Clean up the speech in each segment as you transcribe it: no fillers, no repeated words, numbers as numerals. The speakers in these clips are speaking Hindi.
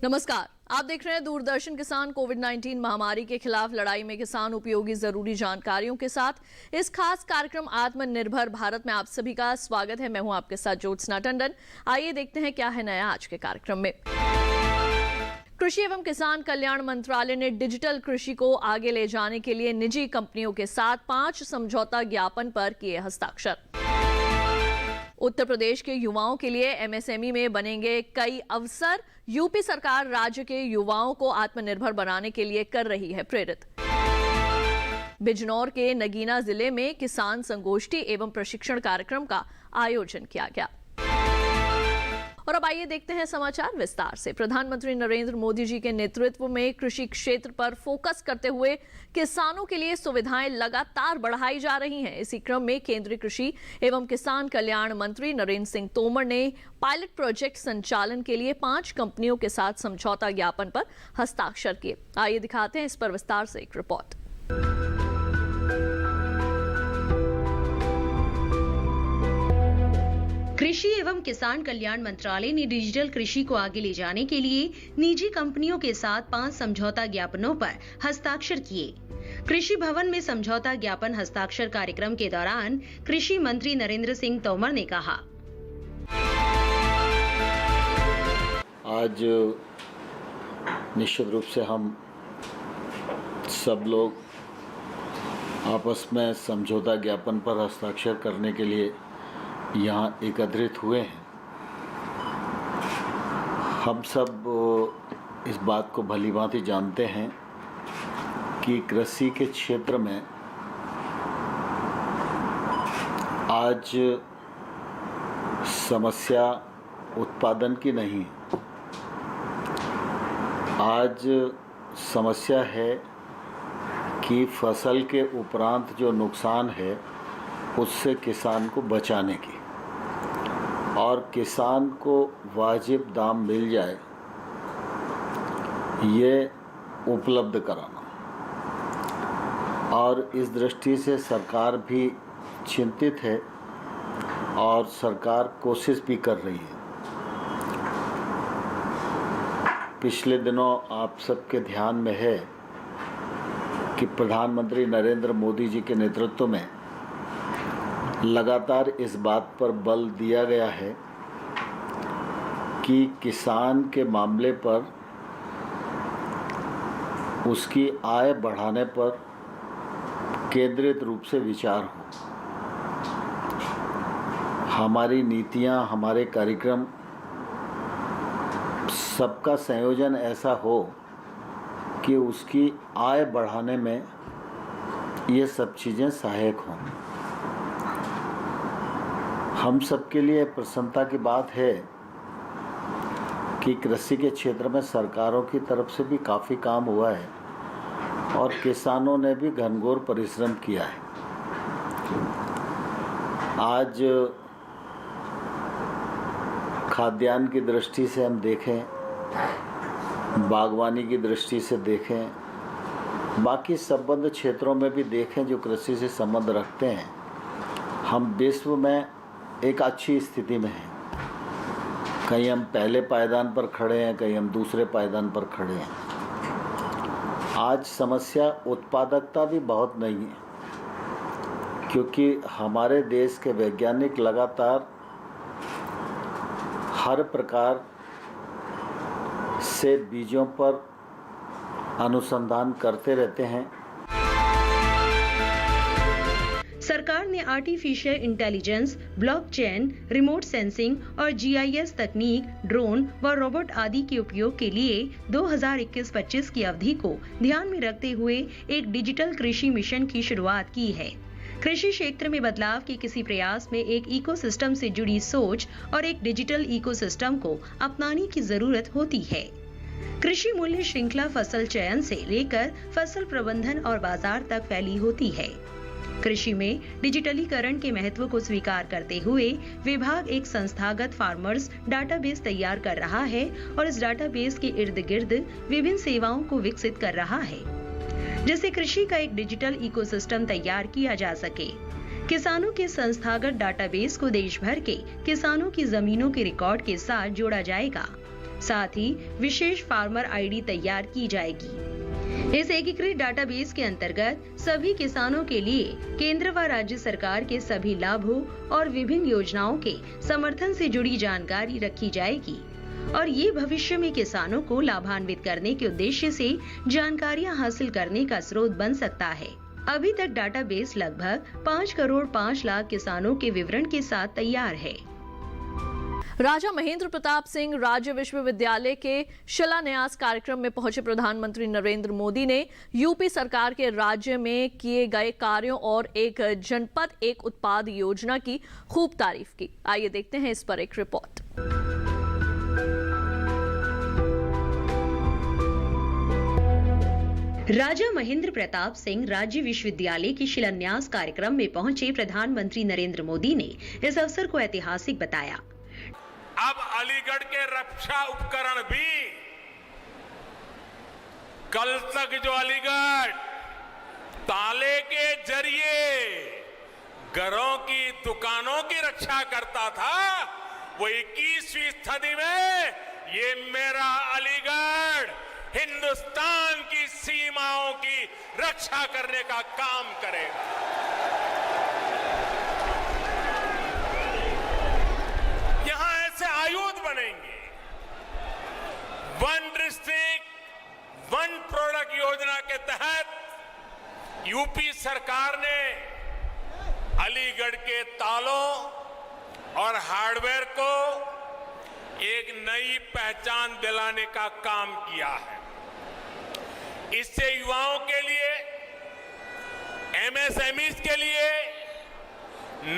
नमस्कार, आप देख रहे हैं दूरदर्शन किसान। कोविड-19 महामारी के खिलाफ लड़ाई में किसान उपयोगी जरूरी जानकारियों के साथ इस खास कार्यक्रम आत्मनिर्भर भारत में आप सभी का स्वागत है। मैं हूं आपके साथ ज्योत्सना टंडन। आइए देखते हैं क्या है नया आज के कार्यक्रम में। कृषि एवं किसान कल्याण मंत्रालय ने डिजिटल कृषि को आगे ले जाने के लिए निजी कंपनियों के साथ 5 समझौता ज्ञापन पर किए हस्ताक्षर। उत्तर प्रदेश के युवाओं के लिए एमएसएमई में बनेंगे कई अवसर। यूपी सरकार राज्य के युवाओं को आत्मनिर्भर बनाने के लिए कर रही है प्रेरित। बिजनौर के नगीना जिले में किसान संगोष्ठी एवं प्रशिक्षण कार्यक्रम का आयोजन किया गया। और अब आइए देखते हैं समाचार विस्तार से। प्रधानमंत्री नरेंद्र मोदी जी के नेतृत्व में कृषि क्षेत्र पर फोकस करते हुए किसानों के लिए सुविधाएं लगातार बढ़ाई जा रही हैं। इसी क्रम में केंद्रीय कृषि एवं किसान कल्याण मंत्री नरेंद्र सिंह तोमर ने पायलट प्रोजेक्ट संचालन के लिए 5 कंपनियों के साथ समझौता ज्ञापन पर हस्ताक्षर किए। आइए दिखाते हैं इस पर विस्तार से एक रिपोर्ट। कृषि एवं किसान कल्याण मंत्रालय ने डिजिटल कृषि को आगे ले जाने के लिए निजी कंपनियों के साथ 5 समझौता ज्ञापनों पर हस्ताक्षर किए। कृषि भवन में समझौता ज्ञापन हस्ताक्षर कार्यक्रम के दौरान कृषि मंत्री नरेंद्र सिंह तोमर ने कहा, आज निश्चित रूप से हम सब लोग आपस में समझौता ज्ञापन पर हस्ताक्षर करने के लिए यहाँ एकत्रित हुए हैं। हम सब इस बात को भलीभांति जानते हैं कि कृषि के क्षेत्र में आज समस्या उत्पादन की नहीं है। आज समस्या है कि फसल के उपरांत जो नुकसान है उससे किसान को बचाने की और किसान को वाजिब दाम मिल जाए ये उपलब्ध कराना। और इस दृष्टि से सरकार भी चिंतित है और सरकार कोशिश भी कर रही है। पिछले दिनों आप सबके ध्यान में है कि प्रधानमंत्री नरेंद्र मोदी जी के नेतृत्व में लगातार इस बात पर बल दिया गया है कि किसान के मामले पर उसकी आय बढ़ाने पर केंद्रित रूप से विचार हो। हमारी नीतियां, हमारे कार्यक्रम सबका संयोजन ऐसा हो कि उसकी आय बढ़ाने में ये सब चीज़ें सहायक हों। हम सबके लिए प्रसन्नता की बात है कि कृषि के क्षेत्र में सरकारों की तरफ से भी काफ़ी काम हुआ है और किसानों ने भी घनघोर परिश्रम किया है। आज खाद्यान्न की दृष्टि से हम देखें, बागवानी की दृष्टि से देखें, बाकी संबद्ध क्षेत्रों में भी देखें जो कृषि से संबंध रखते हैं, हम विश्व में एक अच्छी स्थिति में हैं। कहीं हम पहले पायदान पर खड़े हैं, कहीं हम दूसरे पायदान पर खड़े हैं। आज समस्या उत्पादकता भी बहुत नहीं है, क्योंकि हमारे देश के वैज्ञानिक लगातार हर प्रकार से बीजों पर अनुसंधान करते रहते हैं। सरकार ने artificial intelligence, blockchain, remote sensing और जीआईएस तकनीक, ड्रोन व रोबोट आदि के उपयोग के लिए 2021-25 की अवधि को ध्यान में रखते हुए एक डिजिटल कृषि मिशन की शुरुआत की है। कृषि क्षेत्र में बदलाव के किसी प्रयास में एक इकोसिस्टम से जुड़ी सोच और एक डिजिटल इकोसिस्टम को अपनाने की जरूरत होती है। कृषि मूल्य श्रृंखला फसल चयन से लेकर फसल प्रबंधन और बाजार तक फैली होती है। कृषि में डिजिटलीकरण के महत्व को स्वीकार करते हुए विभाग एक संस्थागत फार्मर्स डाटाबेस तैयार कर रहा है और इस डाटाबेस के इर्द गिर्द विभिन्न सेवाओं को विकसित कर रहा है, जिससे कृषि का एक डिजिटल इकोसिस्टम तैयार किया जा सके। किसानों के संस्थागत डाटाबेस को देश भर के किसानों की जमीनों के रिकॉर्ड के साथ जोड़ा जाएगा। साथ ही विशेष फार्मर आईडी तैयार की जाएगी। इस एकीकृत डाटाबेस के अंतर्गत सभी किसानों के लिए केंद्र व राज्य सरकार के सभी लाभों और विभिन्न योजनाओं के समर्थन से जुड़ी जानकारी रखी जाएगी और ये भविष्य में किसानों को लाभान्वित करने के उद्देश्य से जानकारियां हासिल करने का स्रोत बन सकता है। अभी तक डाटाबेस लगभग 5 करोड़ 5 लाख किसानों के विवरण के साथ तैयार है। राजा महेंद्र प्रताप सिंह राज्य विश्वविद्यालय के शिलान्यास कार्यक्रम में पहुंचे प्रधानमंत्री नरेंद्र मोदी ने यूपी सरकार के राज्य में किए गए कार्यों और एक जनपद एक उत्पाद योजना की खूब तारीफ की। आइए देखते हैं इस पर एक रिपोर्ट। राजा महेंद्र प्रताप सिंह राज्य विश्वविद्यालय के शिलान्यास कार्यक्रम में पहुंचे प्रधानमंत्री नरेंद्र मोदी ने इस अवसर को ऐतिहासिक बताया। अब अलीगढ़ के रक्षा उपकरण भी कल तक जो अलीगढ़ ताले के जरिए घरों की दुकानों की रक्षा करता था, वो 21वीं सदी में ये मेरा अलीगढ़ हिंदुस्तान की सीमाओं की रक्षा करने का काम करेगा। यहां ऐसे आयुध बनेंगे। वन डिस्ट्रिक्ट वन प्रोडक्ट योजना के तहत यूपी सरकार ने अलीगढ़ के तालों और हार्डवेयर को एक नई पहचान दिलाने का काम किया है। इससे युवाओं के लिए, एमएसएमईज के लिए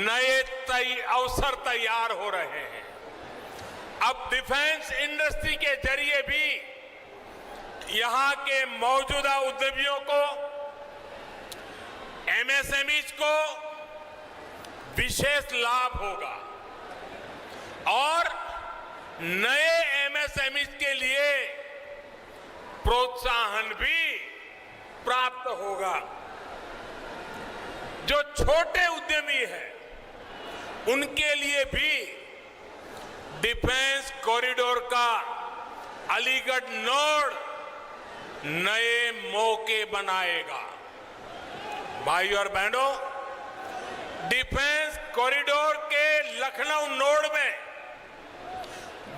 नए अवसर तैयार हो रहे हैं। अब डिफेंस इंडस्ट्री के जरिए भी यहां के मौजूदा उद्यमियों को, एमएसएमईज को विशेष लाभ होगा और नए एमएसएमईज के लिए प्रोत्साहन भी प्राप्त होगा। जो छोटे उद्यमी हैं उनके लिए भी डिफेंस कॉरिडोर का अलीगढ़ नोड नए मौके बनाएगा। भाइयों और बहनों, डिफेंस कॉरिडोर के लखनऊ नोड में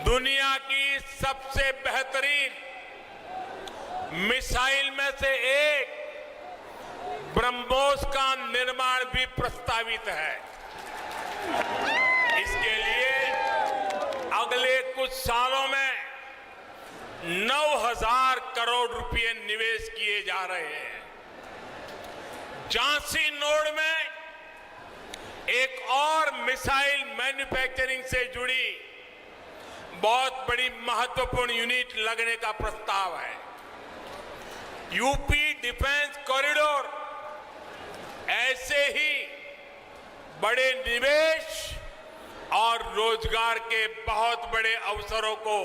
दुनिया की सबसे बेहतरीन मिसाइल में से एक ब्रह्मोस का निर्माण भी प्रस्तावित है। इसके लिए अगले कुछ सालों में 9,000 करोड़ रुपए निवेश किए जा रहे हैं। झांसी नोड में एक और मिसाइल मैन्युफैक्चरिंग से जुड़ी बहुत बड़ी महत्वपूर्ण यूनिट लगने का प्रस्ताव है। यूपी डिफेंस कॉरिडोर ऐसे ही बड़े निवेश और रोजगार के बहुत बड़े अवसरों को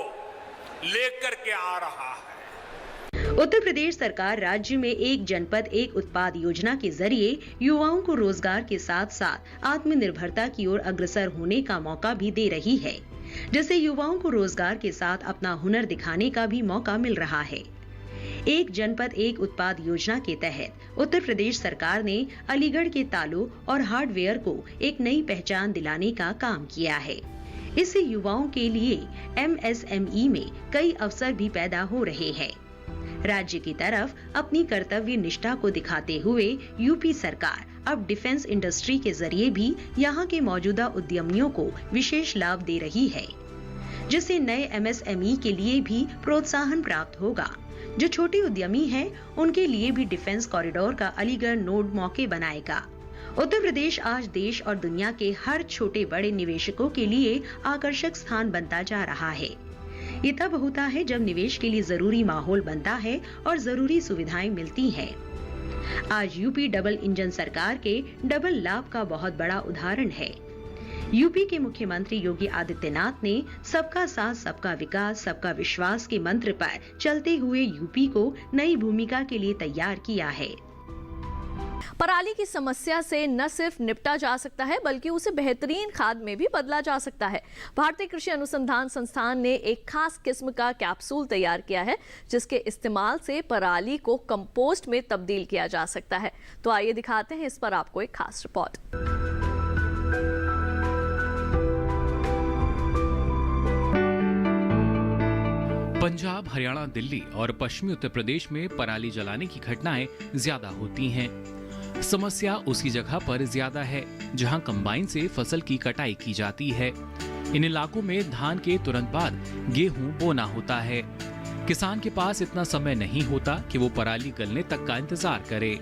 लेकर के आ रहा है। उत्तर प्रदेश सरकार राज्य में एक जनपद एक उत्पाद योजना के जरिए युवाओं को रोजगार के साथ साथ आत्मनिर्भरता की ओर अग्रसर होने का मौका भी दे रही है, जिससे युवाओं को रोजगार के साथ अपना हुनर दिखाने का भी मौका मिल रहा है। एक जनपद एक उत्पाद योजना के तहत उत्तर प्रदेश सरकार ने अलीगढ़ के तालों और हार्डवेयर को एक नई पहचान दिलाने का काम किया है। इससे युवाओं के लिए एमएसएमई में कई अवसर भी पैदा हो रहे हैं। राज्य की तरफ अपनी कर्तव्य निष्ठा को दिखाते हुए यूपी सरकार अब डिफेंस इंडस्ट्री के जरिए भी यहाँ के मौजूदा उद्यमियों को विशेष लाभ दे रही है, जिससे नए एमएसएमई के लिए भी प्रोत्साहन प्राप्त होगा। जो छोटे उद्यमी हैं, उनके लिए भी डिफेंस कॉरिडोर का अलीगढ़ नोड मौके बनाएगा। उत्तर प्रदेश आज देश और दुनिया के हर छोटे बड़े निवेशकों के लिए आकर्षक स्थान बनता जा रहा है। ये तब होता है जब निवेश के लिए जरूरी माहौल बनता है और जरूरी सुविधाएं मिलती हैं। आज यूपी डबल इंजन सरकार के डबल लाभ का बहुत बड़ा उदाहरण है। यूपी के मुख्यमंत्री योगी आदित्यनाथ ने सबका साथ सबका विकास सबका विश्वास के मंत्र पर चलते हुए यूपी को नई भूमिका के लिए तैयार किया है। पराली की समस्या से न सिर्फ निपटा जा सकता है बल्कि उसे बेहतरीन खाद में भी बदला जा सकता है। भारतीय कृषि अनुसंधान संस्थान ने एक खास किस्म का कैप्सूल तैयार किया है जिसके इस्तेमाल से पराली को कंपोस्ट में तब्दील किया जा सकता है। तो आइए दिखाते हैं इस पर आपको एक खास रिपोर्ट। पंजाब, हरियाणा, दिल्ली और पश्चिमी उत्तर प्रदेश में पराली जलाने की घटनाएं ज्यादा होती हैं। समस्या उसी जगह पर ज्यादा है जहां कंबाइन से फसल की कटाई की जाती है। इन इलाकों में धान के तुरंत बाद गेहूं बोना होता है। किसान के पास इतना समय नहीं होता कि वो पराली गलने तक का इंतजार करे।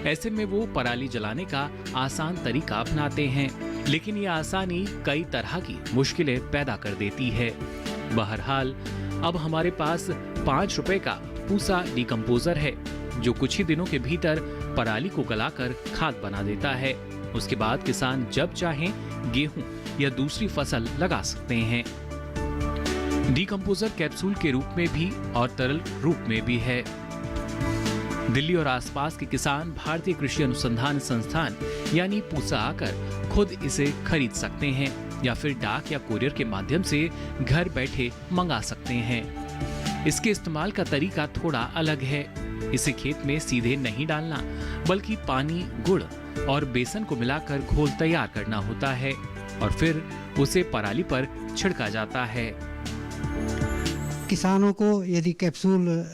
ऐसे में वो पराली जलाने का आसान तरीका अपनाते हैं, लेकिन ये आसानी कई तरह की मुश्किलें पैदा कर देती है। बहरहाल अब हमारे पास 5 रुपए का पूसा डिकम्पोजर है जो कुछ ही दिनों के भीतर पराली को गलाकर खाद बना देता है। उसके बाद किसान जब चाहें गेहूं या दूसरी फसल लगा सकते हैं। डिकम्पोजर कैप्सूल के रूप में भी और तरल रूप में भी है। दिल्ली और आसपास के किसान भारतीय कृषि अनुसंधान संस्थान यानी पूसा आकर खुद इसे खरीद सकते हैं या फिर डाक या कुरियर के माध्यम से घर बैठे मंगा सकते हैं। इसके इस्तेमाल का तरीका थोड़ा अलग है। इसे खेत में सीधे नहीं डालना बल्कि पानी, गुड़ और बेसन को मिलाकर घोल तैयार करना होता है और फिर उसे पराली पर छिड़का जाता है। किसानों को यदि कैप्सूल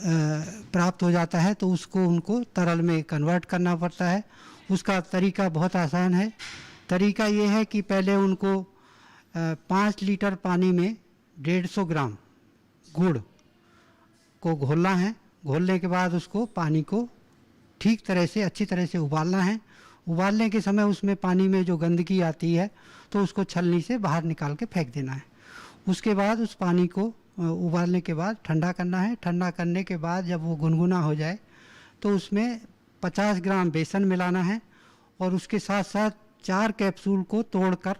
प्राप्त हो जाता है तो उसको उनको तरल में कन्वर्ट करना पड़ता है। उसका तरीका बहुत आसान है। तरीका ये है कि पहले उनको 5 लीटर पानी में 150 ग्राम गुड़ को घोलना है। घोलने के बाद उसको पानी को ठीक तरह से अच्छी तरह से उबालना है। उबालने के समय उसमें पानी में जो गंदगी आती है तो उसको छलनी से बाहर निकाल के फेंक देना है। उसके बाद उस पानी को उबालने के बाद ठंडा करना है। ठंडा करने के बाद जब वो गुनगुना हो जाए तो उसमें 50 ग्राम बेसन मिलाना है और उसके साथ साथ 4 कैप्सूल को तोड़कर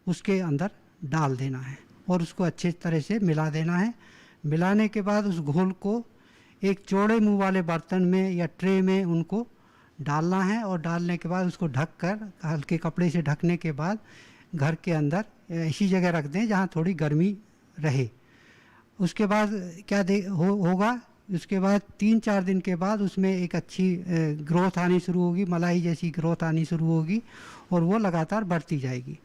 उसके अंदर डाल देना है और उसको अच्छे तरह से मिला देना है। मिलाने के बाद उस घोल को एक चौड़े मुंह वाले बर्तन में या ट्रे में उनको डालना है और डालने के बाद उसको ढककर हल्के कपड़े से ढकने के बाद घर के अंदर ऐसी जगह रख दें जहाँ थोड़ी गर्मी रहे। उसके बाद क्या होगा, उसके बाद 3-4 दिन के बाद उसमें एक अच्छी ग्रोथ आनी शुरू होगी, मलाई जैसी ग्रोथ आनी शुरू होगी और वो लगातार बढ़ती जाएगी।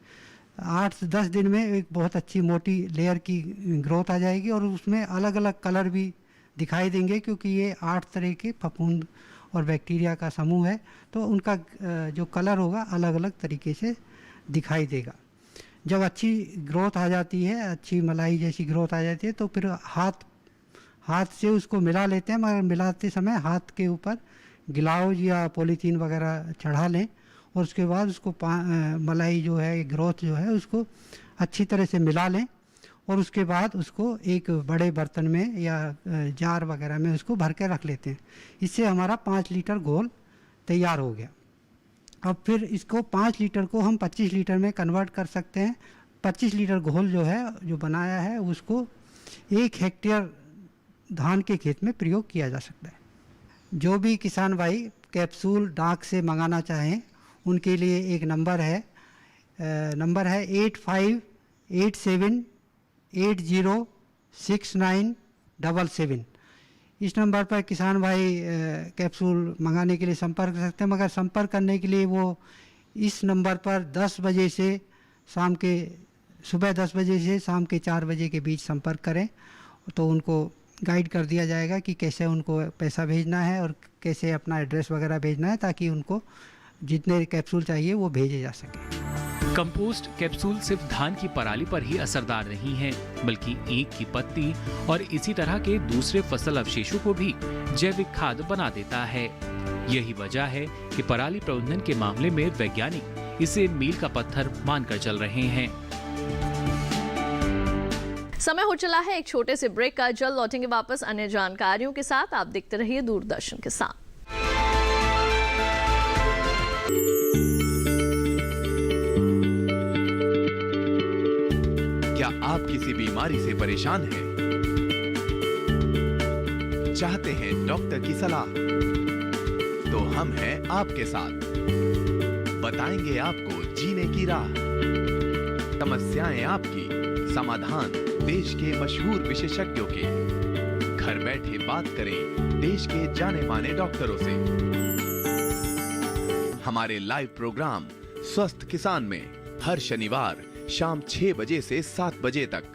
8-10 दिन में एक बहुत अच्छी मोटी लेयर की ग्रोथ आ जाएगी और उसमें अलग अलग कलर भी दिखाई देंगे क्योंकि ये 8 तरह के फफूंद और बैक्टीरिया का समूह है तो उनका जो कलर होगा अलग अलग तरीके से दिखाई देगा। जब अच्छी ग्रोथ आ जाती है, अच्छी मलाई जैसी ग्रोथ आ जाती है तो फिर हाथ से उसको मिला लेते हैं, मगर मिलाते समय हाथ के ऊपर ग्लव्स या पॉलीथीन वगैरह चढ़ा लें और उसके बाद उसको मलाई जो है, ग्रोथ जो है उसको अच्छी तरह से मिला लें और उसके बाद उसको एक बड़े बर्तन में या जार वगैरह में उसको भर के रख लेते हैं। इससे हमारा 5 लीटर घोल तैयार हो गया। अब फिर इसको 5 लीटर को हम 25 लीटर में कन्वर्ट कर सकते हैं। 25 लीटर घोल जो है जो बनाया है उसको 1 हेक्टेयर धान के खेत में प्रयोग किया जा सकता है। जो भी किसान भाई कैप्सूल डाक से मंगाना चाहें उनके लिए एक नंबर है 8587806977। इस नंबर पर किसान भाई कैप्सूल मंगाने के लिए संपर्क कर सकते हैं, मगर संपर्क करने के लिए वो इस नंबर पर 10 बजे से सुबह 10 बजे से शाम के 4 बजे के बीच संपर्क करें तो उनको गाइड कर दिया जाएगा कि कैसे उनको पैसा भेजना है और कैसे अपना एड्रेस वगैरह भेजना है ताकि उनको जितने कैप्सूल चाहिए वो भेजे जा सके। कंपोस्ट कैप्सूल सिर्फ धान की पराली पर ही असरदार नहीं है बल्कि ईख की पत्ती और इसी तरह के दूसरे फसल अवशेषों को भी जैविक खाद बना देता है। यही वजह है कि पराली प्रबंधन के मामले में वैज्ञानिक इसे मील का पत्थर मानकर चल रहे हैं। समय हो चला है एक छोटे से ब्रेक का। जल्द लौटेंगे वापस अन्य जानकारियों के साथ। आप देखते रहिए दूरदर्शन के साथ। क्या आप किसी बीमारी से परेशान हैं? चाहते हैं डॉक्टर की सलाह? तो हम हैं आपके साथ, बताएंगे आपको जीने की राह, समस्याएं आपकी, समाधान देश के मशहूर विशेषज्ञों के। घर बैठे बात करें देश के जाने माने डॉक्टरों से। हमारे लाइव प्रोग्राम स्वस्थ किसान में हर शनिवार शाम 6 बजे से 7 बजे तक।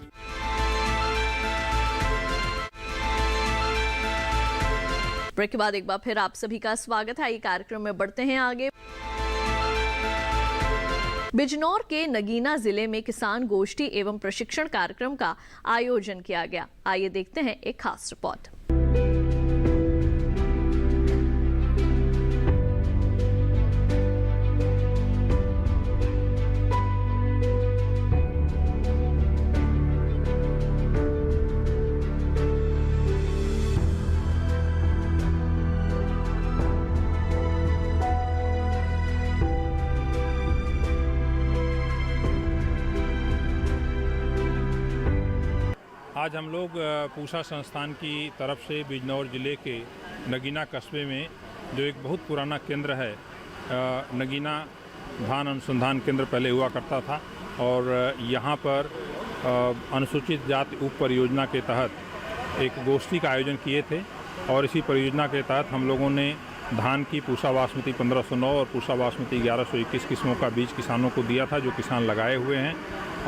ब्रेक के बाद एक बार फिर आप सभी का स्वागत है। कार्यक्रम में बढ़ते हैं आगे। बिजनौर के नगीना जिले में किसान गोष्ठी एवं प्रशिक्षण कार्यक्रम का आयोजन किया गया। आइए देखते हैं एक खास रिपोर्ट। आज हम लोग पूसा संस्थान की तरफ से बिजनौर ज़िले के नगीना कस्बे में, जो एक बहुत पुराना केंद्र है, नगीना धान अनुसंधान केंद्र पहले हुआ करता था, और यहाँ पर अनुसूचित जाति उप परियोजना के तहत एक गोष्ठी का आयोजन किए थे। और इसी परियोजना के तहत हम लोगों ने धान की पूसा बासमती 1509 और पूसा बासमती 1121 किस्मों का बीज किसानों को दिया था, जो किसान लगाए हुए हैं।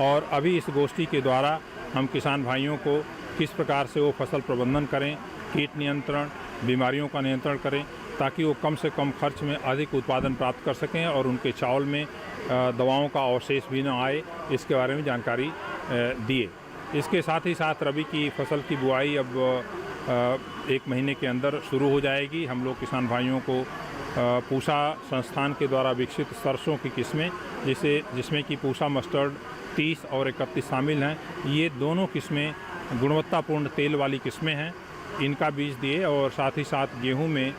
और अभी इस गोष्ठी के द्वारा हम किसान भाइयों को किस प्रकार से वो फसल प्रबंधन करें, कीट नियंत्रण, बीमारियों का नियंत्रण करें, ताकि वो कम से कम खर्च में अधिक उत्पादन प्राप्त कर सकें और उनके चावल में दवाओं का अवशेष भी न आए, इसके बारे में जानकारी दिए। इसके साथ ही साथ रबी की फसल की बुआई अब 1 महीने के अंदर शुरू हो जाएगी। हम लोग किसान भाइयों को पूसा संस्थान के द्वारा विकसित सरसों की किस्में, जिसमें कि पूसा मस्टर्ड 30 और 31 शामिल हैं, ये दोनों किस्में गुणवत्तापूर्ण तेल वाली किस्में हैं, इनका बीज दिए। और साथ ही साथ गेहूं में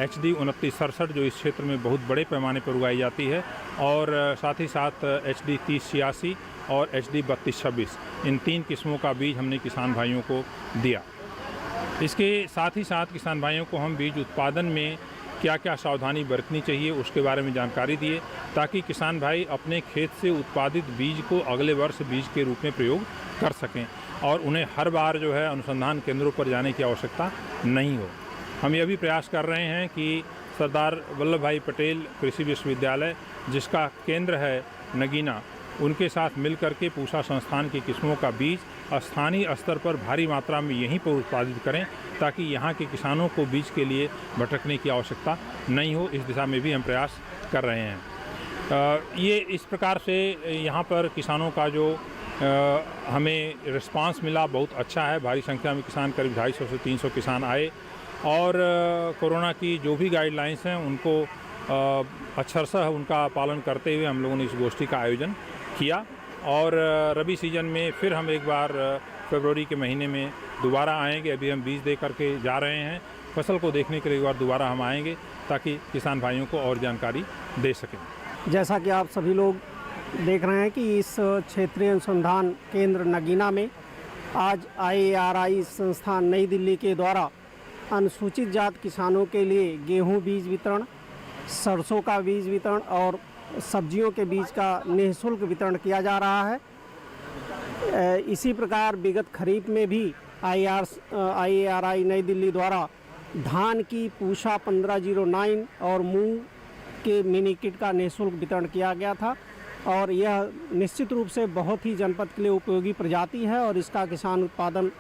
HD 2967 जो इस क्षेत्र में बहुत बड़े पैमाने पर उगाई जाती है, और साथ ही साथ HD 3086 और HD 3226, इन 3 किस्मों का बीज हमने किसान भाइयों को दिया। इसके साथ ही साथ किसान भाइयों को हम बीज उत्पादन में क्या क्या सावधानी बरतनी चाहिए उसके बारे में जानकारी दिए, ताकि किसान भाई अपने खेत से उत्पादित बीज को अगले वर्ष बीज के रूप में प्रयोग कर सकें और उन्हें हर बार जो है अनुसंधान केंद्रों पर जाने की आवश्यकता नहीं हो। हम यह भी प्रयास कर रहे हैं कि सरदार वल्लभ भाई पटेल कृषि विश्वविद्यालय, जिसका केंद्र है नगीना, उनके साथ मिलकर के पूसा संस्थान की किस्मों का बीज स्थानीय स्तर पर भारी मात्रा में यहीं पर उत्पादित करें, ताकि यहाँ के किसानों को बीज के लिए भटकने की आवश्यकता नहीं हो। इस दिशा में भी हम प्रयास कर रहे हैं। ये इस प्रकार से यहाँ पर किसानों का जो हमें रिस्पांस मिला बहुत अच्छा है। भारी संख्या में किसान, करीब 250 से 300 किसान आए, और कोरोना की जो भी गाइडलाइंस हैं उनको अक्षरशः उनका पालन करते हुए हम लोगों ने इस गोष्ठी का आयोजन किया। और रबी सीजन में फिर हम एक बार फरवरी के महीने में दोबारा आएंगे। अभी हम बीज दे करके जा रहे हैं, फसल को देखने के लिए एक बार दोबारा हम आएंगे, ताकि किसान भाइयों को और जानकारी दे सकें। जैसा कि आप सभी लोग देख रहे हैं कि इस क्षेत्रीय अनुसंधान केंद्र नगीना में आज IARI संस्थान नई दिल्ली के द्वारा अनुसूचित जात किसानों के लिए गेहूं बीज वितरण, सरसों का बीज वितरण और सब्जियों के बीज का निःशुल्क वितरण किया जा रहा है। इसी प्रकार विगत खरीफ में भी IARI नई दिल्ली द्वारा धान की पूसा 1509 और मूंग के मिनी किट का निःशुल्क वितरण किया गया था, और यह निश्चित रूप से बहुत ही जनपद के लिए उपयोगी प्रजाति है और इसका किसान उत्पादन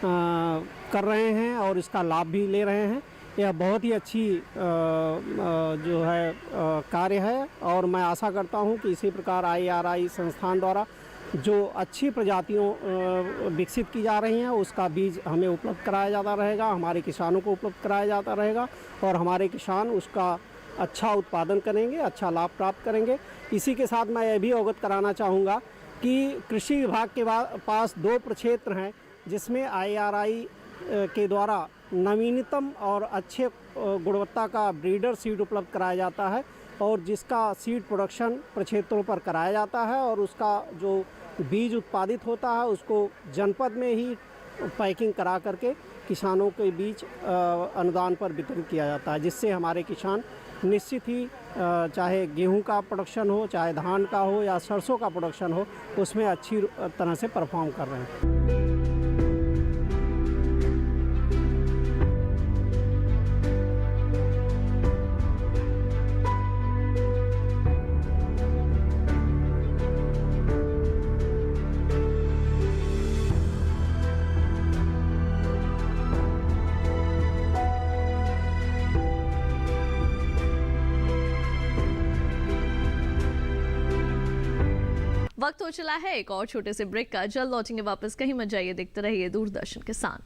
कर रहे हैं और इसका लाभ भी ले रहे हैं। यह बहुत ही अच्छी जो है कार्य है, और मैं आशा करता हूं कि इसी प्रकार IARI संस्थान द्वारा जो अच्छी प्रजातियों विकसित की जा रही हैं उसका बीज हमें उपलब्ध कराया जाता रहेगा, हमारे किसानों को उपलब्ध कराया जाता रहेगा, और हमारे किसान उसका अच्छा उत्पादन करेंगे, अच्छा लाभ प्राप्त करेंगे। इसी के साथ मैं यह भी अवगत कराना चाहूँगा कि कृषि विभाग के पास 2 प्रक्षेत्र हैं, जिसमें IARI के द्वारा नवीनतम और अच्छे गुणवत्ता का ब्रीडर सीड उपलब्ध कराया जाता है, और जिसका सीड प्रोडक्शन प्रक्षेत्रों पर कराया जाता है, और उसका जो बीज उत्पादित होता है उसको जनपद में ही पैकिंग करा करके किसानों के बीच अनुदान पर वितरित किया जाता है, जिससे हमारे किसान निश्चित ही चाहे गेहूं का प्रोडक्शन हो, चाहे धान का हो या सरसों का प्रोडक्शन हो, उसमें अच्छी तरह से परफॉर्म कर रहे हैं। वक्त हो चला है एक और छोटे से ब्रेक का। जल्द लौटेंगे वापस, कहीं मत जाइए, देखते रहिए दूरदर्शन किसान।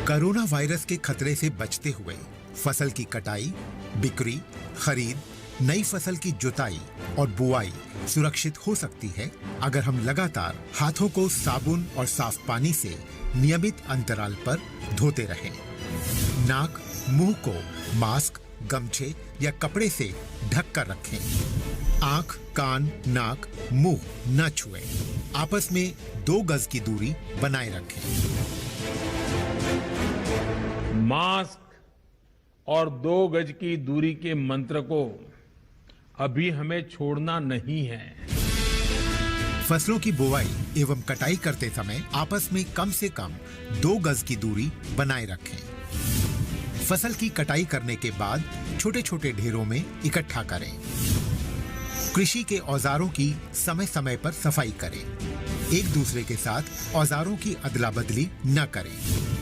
कोरोना वायरस के खतरे से बचते हुए फसल की कटाई, बिक्री, खरीद, नई फसल की जुताई और बुआई सुरक्षित हो सकती है अगर हम लगातार हाथों को साबुन और साफ पानी से नियमित अंतराल पर धोते रहें। नाक, मुंह को मास्क, गमछे या कपड़े से ढक कर रखें। आंख, कान, नाक, मुंह न छुएं। आपस में 2 गज की दूरी बनाए रखें। मास्क और 2 गज की दूरी के मंत्र को अभी हमें छोड़ना नहीं है। फसलों की बुवाई एवं कटाई करते समय आपस में कम से कम 2 गज की दूरी बनाए रखें। फसल की कटाई करने के बाद छोटे छोटे ढेरों में इकट्ठा करें। कृषि के औजारों की समय समय पर सफाई करें। एक दूसरे के साथ औजारों की अदला बदली न करें।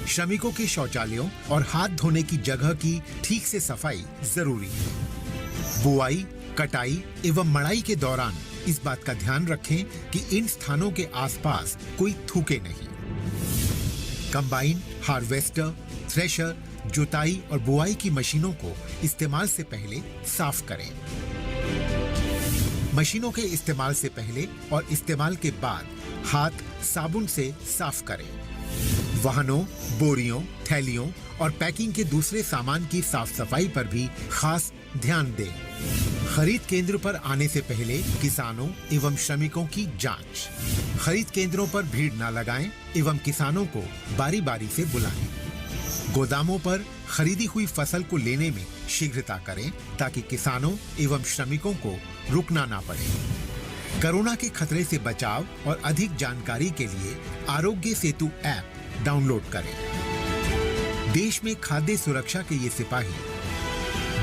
श्रमिकों के शौचालयों और हाथ धोने की जगह की ठीक से सफाई जरूरी है। बुआई, कटाई एवं मड़ाई के दौरान इस बात का ध्यान रखें कि इन स्थानों के आसपास कोई थूके नहीं। कंबाइन, हार्वेस्टर, थ्रेशर, जुताई और बुआई की मशीनों को इस्तेमाल से पहले साफ करें। मशीनों के इस्तेमाल से पहले और इस्तेमाल के बाद हाथ साबुन से साफ करें। वाहनों, बोरियों, थैलियों और पैकिंग के दूसरे सामान की साफ सफाई पर भी खास ध्यान दें। खरीद केंद्र पर आने से पहले किसानों एवं श्रमिकों की जांच। खरीद केंद्रों पर भीड़ न लगाएं एवं किसानों को बारी बारी से बुलाएं। गोदामों पर खरीदी हुई फसल को लेने में शीघ्रता करें ताकि किसानों एवं श्रमिकों को रुकना ना पड़े। कोरोना के खतरे से बचाव और अधिक जानकारी के लिए आरोग्य सेतु ऐप डाउनलोड करें। देश में खाद्य सुरक्षा के ये सिपाही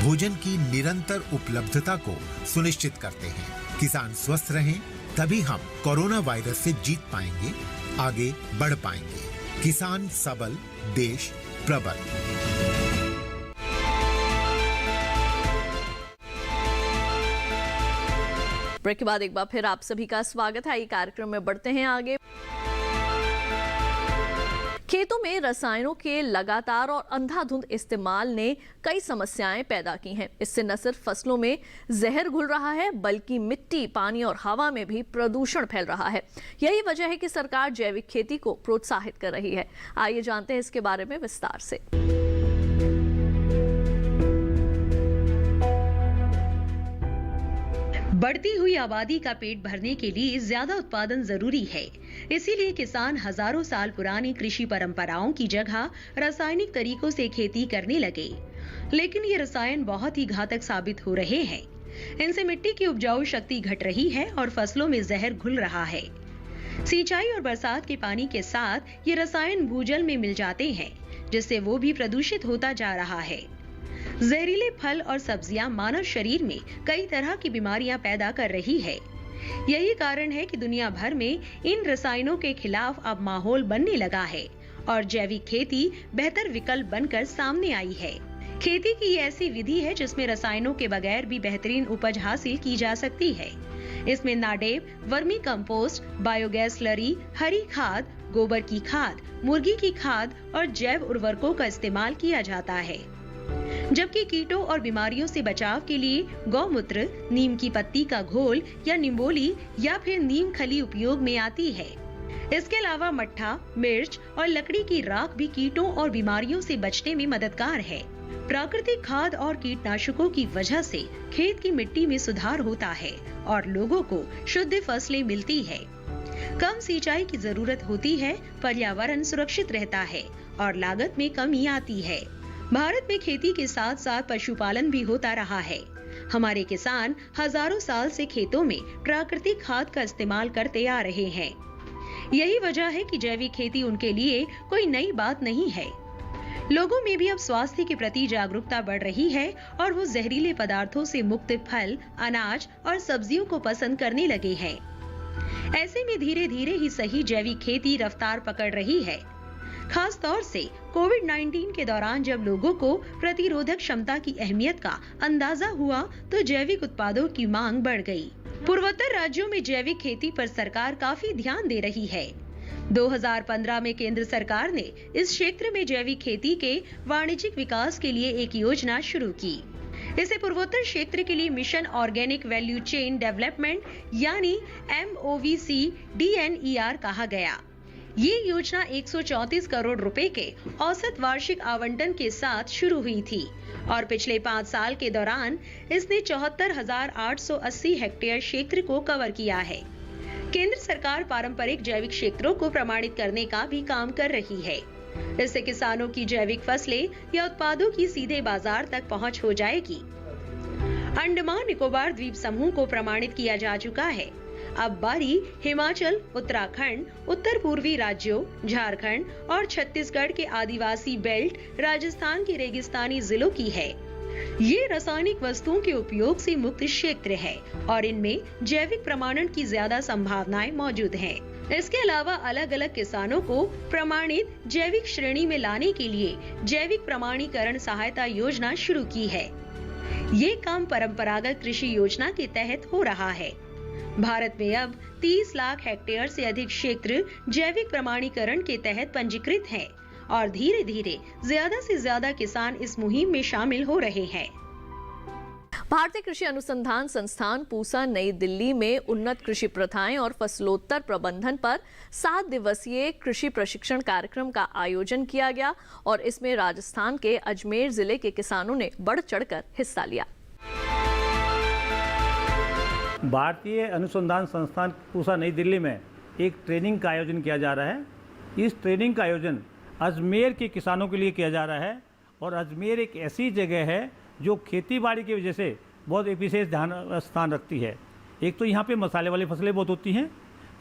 भोजन की निरंतर उपलब्धता को सुनिश्चित करते हैं। किसान स्वस्थ रहें, तभी हम कोरोना वायरस से जीत पाएंगे, आगे बढ़ पाएंगे। किसान सबल, देश प्रबल। ब्रेक के बाद एक बार फिर आप सभी का स्वागत है। ये कार्यक्रम में बढ़ते हैं आगे। खेतों में रसायनों के लगातार और अंधाधुंध इस्तेमाल ने कई समस्याएं पैदा की हैं। इससे न सिर्फ फसलों में जहर घुल रहा है, बल्कि मिट्टी, पानी और हवा में भी प्रदूषण फैल रहा है। यही वजह है कि सरकार जैविक खेती को प्रोत्साहित कर रही है। आइए जानते हैं इसके बारे में विस्तार से। बढ़ती हुई आबादी का पेट भरने के लिए ज्यादा उत्पादन जरूरी है। इसीलिए किसान हजारों साल पुरानी कृषि परंपराओं की जगह रासायनिक तरीकों से खेती करने लगे। लेकिन ये रसायन बहुत ही घातक साबित हो रहे हैं। इनसे मिट्टी की उपजाऊ शक्ति घट रही है और फसलों में जहर घुल रहा है। सिंचाई और बरसात के पानी के साथ ये रसायन भूजल में मिल जाते हैं, जिससे वो भी प्रदूषित होता जा रहा है। जहरीले फल और सब्जियां मानव शरीर में कई तरह की बीमारियां पैदा कर रही है। यही कारण है कि दुनिया भर में इन रसायनों के खिलाफ अब माहौल बनने लगा है और जैविक खेती बेहतर विकल्प बनकर सामने आई है। खेती की ये ऐसी विधि है जिसमें रसायनों के बगैर भी बेहतरीन उपज हासिल की जा सकती है। इसमें NADEP, vermicompost, biogas slurry, हरी खाद, गोबर की खाद, मुर्गी की खाद और जैव उर्वरकों का इस्तेमाल किया जाता है। जबकि कीटों और बीमारियों से बचाव के लिए गौमूत्र, नीम की पत्ती का घोल या निम्बोली या फिर नीम खली उपयोग में आती है। इसके अलावा मट्ठा, मिर्च और लकड़ी की राख भी कीटों और बीमारियों से बचने में मददगार है। प्राकृतिक खाद और कीटनाशकों की वजह से खेत की मिट्टी में सुधार होता है और लोगों को शुद्ध फसलें मिलती है। कम सिंचाई की जरूरत होती है, पर्यावरण सुरक्षित रहता है और लागत में कमी आती है। भारत में खेती के साथ साथ पशुपालन भी होता रहा है। हमारे किसान हजारों साल से खेतों में प्राकृतिक खाद का इस्तेमाल करते आ रहे हैं। यही वजह है कि जैविक खेती उनके लिए कोई नई बात नहीं है। लोगों में भी अब स्वास्थ्य के प्रति जागरूकता बढ़ रही है और वो जहरीले पदार्थों से मुक्त फल, अनाज और सब्जियों को पसंद करने लगे हैं। ऐसे में धीरे धीरे ही सही जैविक खेती रफ्तार पकड़ रही है। खास तौर से कोविड-19 के दौरान जब लोगों को प्रतिरोधक क्षमता की अहमियत का अंदाजा हुआ तो जैविक उत्पादों की मांग बढ़ गई। पूर्वोत्तर राज्यों में जैविक खेती पर सरकार काफी ध्यान दे रही है। 2015 में केंद्र सरकार ने इस क्षेत्र में जैविक खेती के वाणिज्यिक विकास के लिए एक योजना शुरू की। इसे पूर्वोत्तर क्षेत्र के लिए mission organic value chain development यानी MOVC-DNER कहा गया। ये योजना 134 करोड़ रुपए के औसत वार्षिक आवंटन के साथ शुरू हुई थी और पिछले 5 साल के दौरान इसने 74,880 हेक्टेयर क्षेत्र को कवर किया है। केंद्र सरकार पारंपरिक जैविक क्षेत्रों को प्रमाणित करने का भी काम कर रही है। इससे किसानों की जैविक फसलें या उत्पादों की सीधे बाजार तक पहुंच हो जाएगी। अंडमान निकोबार द्वीप समूह को प्रमाणित किया जा चुका है। अब बारी हिमाचल, उत्तराखंड, उत्तर पूर्वी राज्यों, झारखंड और छत्तीसगढ़ के आदिवासी बेल्ट, राजस्थान के रेगिस्तानी जिलों की है। ये रासायनिक वस्तुओं के उपयोग से मुक्त क्षेत्र है और इनमें जैविक प्रमाणन की ज्यादा संभावनाएं मौजूद हैं। इसके अलावा अलग अलग किसानों को प्रमाणित जैविक श्रेणी में लाने के लिए जैविक प्रमाणीकरण सहायता योजना शुरू की है। ये काम परंपरागत कृषि योजना के तहत हो रहा है। भारत में अब 30 लाख हेक्टेयर से अधिक क्षेत्र जैविक प्रमाणीकरण के तहत पंजीकृत है और धीरे धीरे ज्यादा से ज्यादा किसान इस मुहिम में शामिल हो रहे हैं। भारतीय कृषि अनुसंधान संस्थान पूसा नई दिल्ली में उन्नत कृषि प्रथाएं और फसलोत्तर प्रबंधन पर 7 दिवसीय कृषि प्रशिक्षण कार्यक्रम का आयोजन किया गया और इसमें राजस्थान के अजमेर जिले के किसानों ने बढ़ चढ़कर हिस्सा लिया। भारतीय अनुसंधान संस्थान पूसा नई दिल्ली में एक ट्रेनिंग का आयोजन किया जा रहा है। इस ट्रेनिंग का आयोजन अजमेर के किसानों के लिए किया जा रहा है और अजमेर एक ऐसी जगह है जो खेती-बाड़ी की वजह से बहुत एक विशेष स्थान रखती है। एक तो यहाँ पे मसाले वाली फसलें बहुत होती हैं।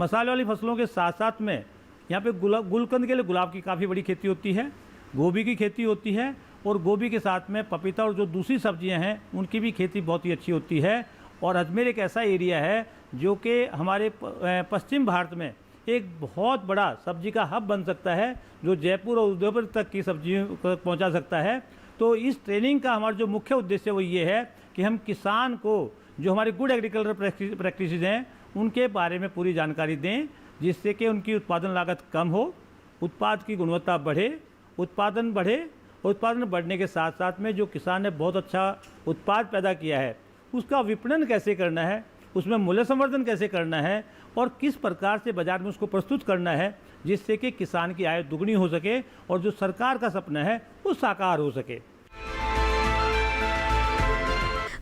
मसाले वाली फसलों के साथ साथ में यहाँ पे गुलकंद के लिए गुलाब की काफ़ी बड़ी खेती होती है, गोभी की खेती होती है और गोभी के साथ में पपीता और जो दूसरी सब्जियाँ हैं उनकी भी खेती बहुत ही अच्छी होती है। और अजमेर एक ऐसा एरिया है जो कि हमारे पश्चिम भारत में एक बहुत बड़ा सब्जी का हब बन सकता है, जो जयपुर और उदयपुर तक की सब्जियों को पहुंचा सकता है। तो इस ट्रेनिंग का हमारा जो मुख्य उद्देश्य वो ये है कि हम किसान को जो हमारे गुड एग्रीकल्चर प्रैक्टिसेस हैं उनके बारे में पूरी जानकारी दें, जिससे कि उनकी उत्पादन लागत कम हो, उत्पाद की गुणवत्ता बढ़े, उत्पादन बढ़े। उत्पादन बढ़ने के साथ साथ में जो किसान ने बहुत अच्छा उत्पाद पैदा किया है उसका विपणन कैसे करना है, उसमें मूल्य संवर्धन कैसे करना है और किस प्रकार से बाजार में उसको प्रस्तुत करना है, जिससे कि किसान की आय दुगनी हो सके और जो सरकार का सपना है वो साकार हो सके।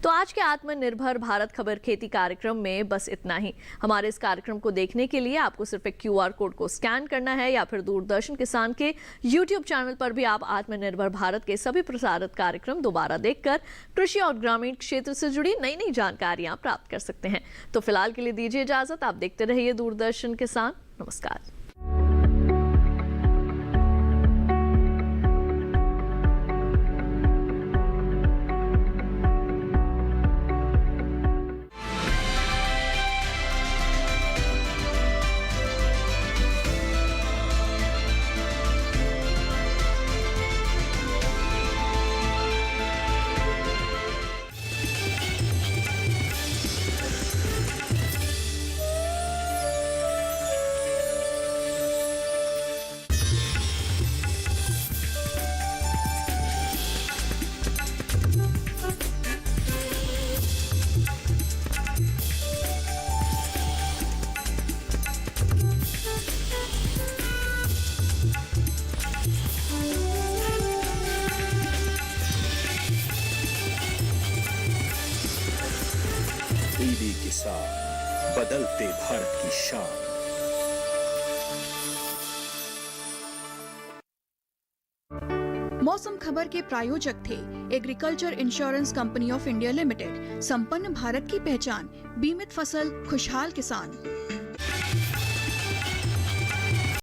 तो आज के आत्मनिर्भर भारत खबर खेती कार्यक्रम में बस इतना ही। हमारे इस कार्यक्रम को देखने के लिए आपको सिर्फ एक QR कोड को स्कैन करना है या फिर दूरदर्शन किसान के YouTube चैनल पर भी आप आत्मनिर्भर भारत के सभी प्रसारित कार्यक्रम दोबारा देखकर कृषि और ग्रामीण क्षेत्र से जुड़ी नई नई जानकारियां प्राप्त कर सकते हैं। तो फिलहाल के लिए दीजिए इजाजत। आप देखते रहिए दूरदर्शन किसान। नमस्कार। टीवी के साथ बदलते भारत की शान। मौसम खबर के प्रायोजक थे agriculture insurance company of India limited. संपन्न भारत की पहचान, बीमित फसल, खुशहाल किसान।